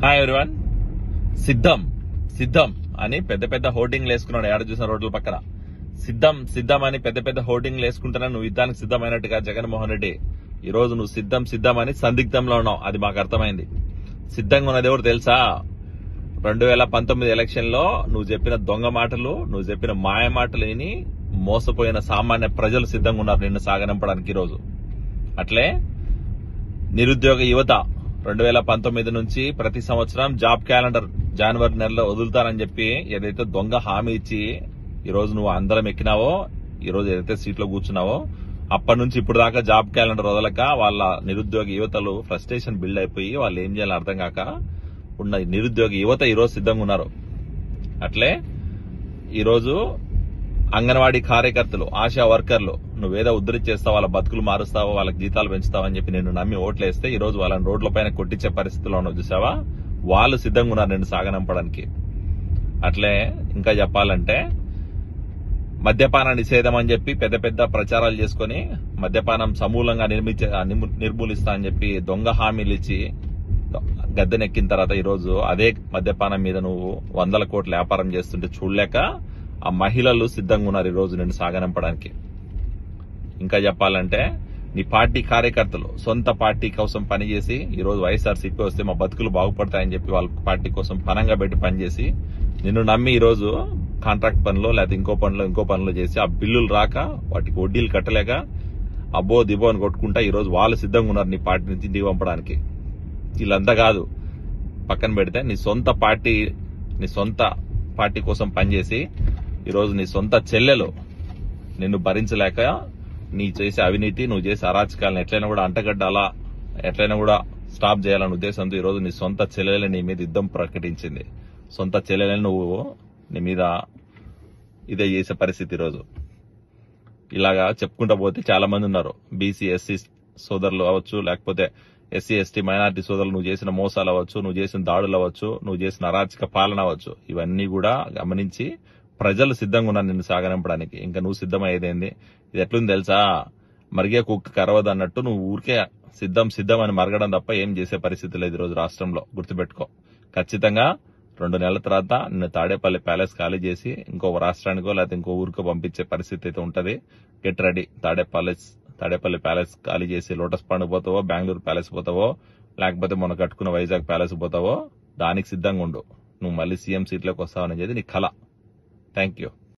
Hi everyone. సిద్ధం సిద్ధం అని పెద్ద పెద్ద హోర్డింగ్లు వేసుకున్నాడు. ఏడ చూసిన రోడ్ల పక్కన సిద్ధం సిద్ధం అని పెద్ద పెద్ద హోర్డింగ్లు వేసుకుంటున్నా. నువ్వు యుద్ధానికి సిద్ధమైనట్టుగా జగన్మోహన్ రెడ్డి ఈ రోజు నువ్వు సిద్ధం సిద్ధం అని సందిగ్ధంలో ఉన్నావు. అది మాకు అర్థమైంది. సిద్ధంగా ఉన్నది ఎవరు తెలుసా? 2019 ఎలక్షన్ లో నువ్వు చెప్పిన దొంగ మాటలు, నువ్వు చెప్పిన మాయ మాటలు విని మోసపోయిన సామాన్య ప్రజలు సిద్ధంగా ఉన్నారు నిన్ను సాగనంపడానికి. ఈ రోజు అట్లే నిరుద్యోగ యువత 2019 నుంచి ప్రతి సంవత్సరం జాబ్ క్యాలెండర్ జనవరి నెలలో వదులుతానని చెప్పి ఏదైతే దొంగ హామీ ఇచ్చి ఈ రోజు నువ్వు అందరం ఎక్కినావో, ఈ రోజు ఏదైతే సీట్లో కూర్చున్నావో, అప్పటి నుంచి ఇప్పుడు దాకా జాబ్ క్యాలెండర్ వదలక వాళ్ళ నిరుద్యోగ యువతలు ఫ్రస్ట్రేషన్ బిల్డ్ అయిపోయి వాళ్ళు ఏం చేయాలో అర్థం కాక ఉన్న నిరుద్యోగ యువత ఈ రోజు సిద్ధంగా ఉన్నారు. అట్లే ఈరోజు అంగన్వాడీ కార్యకర్తలు, ఆశా వర్కర్లు నువ్వేదో ఉద్ధరించేస్తావు, వాళ్ళ బతుకులు మారుస్తావో, వాళ్ళకి జీతాలు పెంచుతావు అని చెప్పి నిన్ను నమ్మి ఓట్లేస్తే ఈ రోజు వాళ్ళని రోడ్లపైన కొట్టించే పరిస్థితిలో ఉన్నావు చూసావా? వాళ్ళు సిద్ధంగా ఉన్నారు నిన్ను సాగనంపడానికి. అట్లే ఇంకా చెప్పాలంటే మద్యపాన నిషేధం అని చెప్పి పెద్ద పెద్ద ప్రచారాలు చేసుకుని మద్యపానం సమూలంగా నిర్మూలిస్తా అని చెప్పి దొంగ హామీలు ఇచ్చి గద్దెనెక్కిన తర్వాత ఈ రోజు అదే మద్యపానం మీద నువ్వు 100 కోట్ల వ్యాపారం చేస్తుంటే చూడలేక ఆ మహిళలు సిద్ధంగా ఉన్నారు ఈ రోజు నిన్ను సాగనంపడానికి. ఇంకా చెప్పాలంటే నీ పార్టీ కార్యకర్తలు సొంత పార్టీ కోసం పనిచేసి ఈ రోజు వైఎస్ఆర్సీపీ వస్తే మా బతుకులు బాగుపడతాయని చెప్పి వాళ్ళ పార్టీ కోసం పనంగా పెట్టి పనిచేసి నిన్ను నమ్మి ఈ రోజు కాంట్రాక్ట్ పనులు లేదా ఇంకో పనులు చేసి ఆ బిల్లులు రాక వాటికి వడ్డీలు కట్టలేక అబ్బో దిబో అని కొట్టుకుంటా ఈ రోజు వాళ్ళు సిద్ధంగా ఉన్నారు నీ పార్టీ నుంచి ఇంటికి పంపడానికి. వీళ్ళంతా కాదు, పక్కన పెడితే నీ సొంత పార్టీ కోసం పనిచేసి ఈరోజు నీ సొంత చెల్లెలు నిన్ను భరించలేక నీ చేసే అవినీతి, నువ్వు చేసే అరాచకాలను ఎట్లయినా కూడా అంటగడ్డాలా, ఎట్లయినా కూడా స్టాప్ చేయాలనే ఉద్దేశంతో ఈరోజు నీ సొంత చెల్లెలే నీ మీద యుద్ధం ప్రకటించింది. సొంత చెల్లెలే నువ్వు నీ మీద ఇదే చేసే పరిస్థితి ఈరోజు. ఇలాగా చెప్పుకుంటా పోతే చాలా మంది ఉన్నారు. బీసీ ఎస్సీ సోదరులు అవ్వచ్చు, లేకపోతే ఎస్సీ ఎస్టీ మైనారిటీ సోదరులు నువ్వు చేసిన మోసాలు అవ్వచ్చు, నువ్వు చేసిన దాడులు అవ్వచ్చు, నువ్వు చేసిన అరాచక పాలన అవ్వచ్చు, ఇవన్నీ కూడా గమనించి ప్రజలు సిద్ధంగా ఉన్నారు నిన్ను సాగనంపడానికి. ఇంకా నువ్వు సిద్ధమయ్యేదేంది? ఇది ఎట్లుంది తెలుసా? మరిగే కుక్క కరవదు అన్నట్టు నువ్వు ఊరికే సిద్ధం అని మరగడం తప్ప ఏం చేసే పరిస్థితి లేదు ఈరోజు రాష్ట్రంలో. గుర్తుపెట్టుకో. ఖచ్చితంగా 2 నెలల తర్వాత నిన్ను తాడేపల్లి ప్యాలెస్ ఖాళీ చేసి ఇంకో రాష్ట్రానికో లేకపోతే ఇంకో ఊరికో పంపించే పరిస్థితి అయితే ఉంటది. Get ready. తాడేపల్లి ప్యాలెస్ ఖాళీ చేసి లోటస్ పాండ్ పోతావో, బెంగళూరు ప్యాలెస్ పోతావో, లేకపోతే మొన్న కట్టుకున్న వైజాగ్ ప్యాలెస్ పోతావో, దానికి సిద్ధంగా ఉండు. నువ్వు మళ్ళీ సీఎం సీట్లోకి వస్తావనేది నీ కళ. Thank you.